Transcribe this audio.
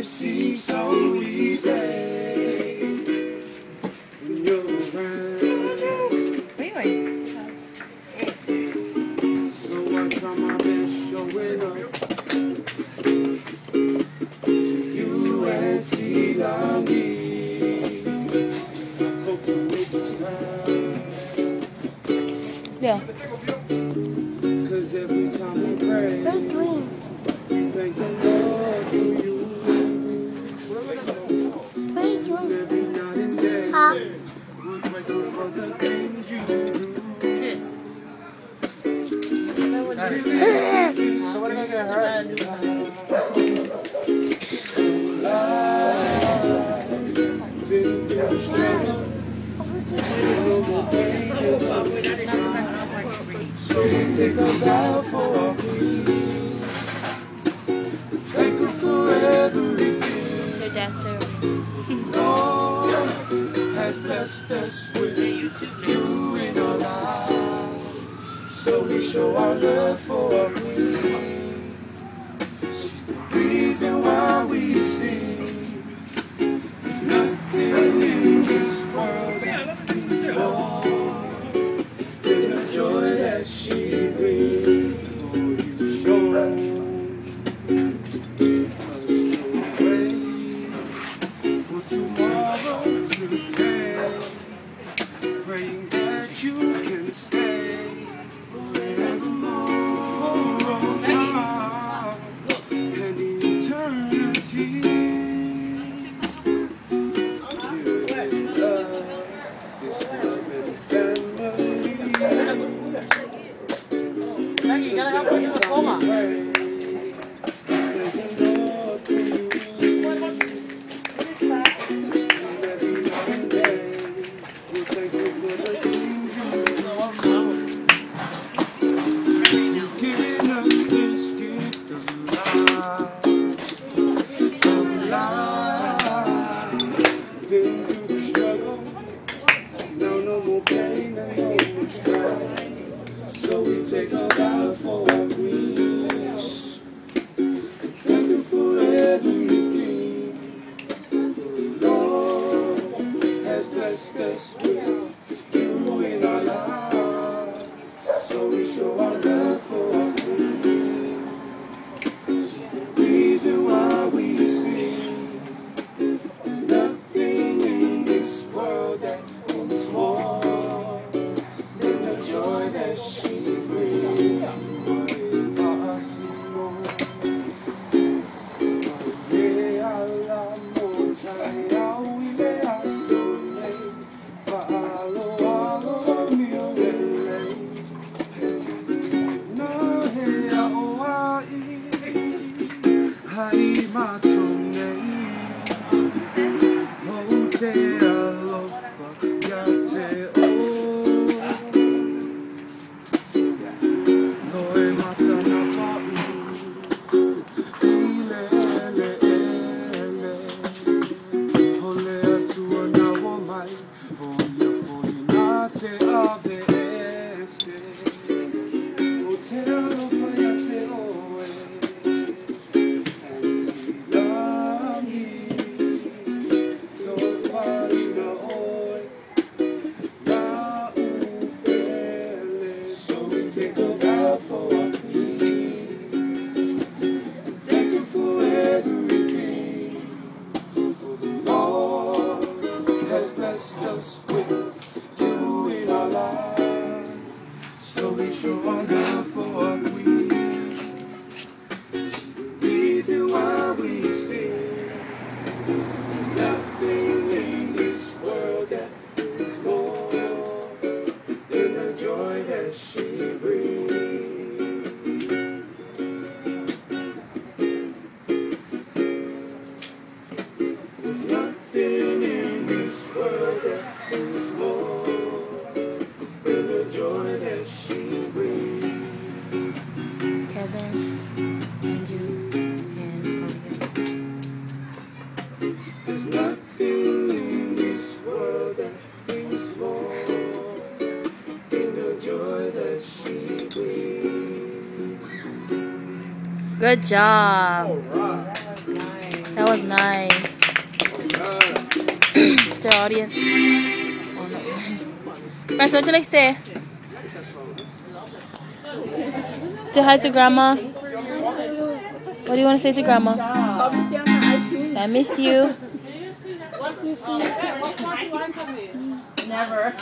life seems so easy when you're around. Anyway. So I try my best showing up to you, Aunty Lagi. Hope to make you proud. Yeah. Cause every time we pray, thank the Lord for you. Every night and day, we're grateful for the things you do. Sis. So what am I gonna hurt? Been through the struggle, so we take a vow for our queen. Thank her for everything. Your dancer. Lord has blessed us with you in our lives, so we show our love for our queen. She's the reason why we sing. There's nothing in this world that means more than the joy that she brings. For you show. Tomorrow today, praying that you can stay forevermore, for all time and eternity. This love and family. You gotta help me with the coma. Been through the struggle, now no more pain and no more strife. So we take a vow for our queens. Thank you for everything. Lord has blessed us with you in our lives, so we show our love for our queen. She's the reason why we sing. There's nothing in this world that means more than the joy that she brings. Faamasino, take a bow for our queen. Thank you for everything. For the Lord has blessed us with you in our lives, so we show our love for our queen. She's the reason why we sing. There's nothing in this world that is more than the joy that she brings. There's nothing in this world that is more than the joy that she brings. Kevin, Andrew, and Olivia. There's nothing in this world that brings more than the joy that she brings. Good job. All right. Nice. That was nice. Mr. Audience. Oh, no. Friends, what would you like to say? Say hi to Grandma. What do you want to say to Grandma? Say, I miss you. Never.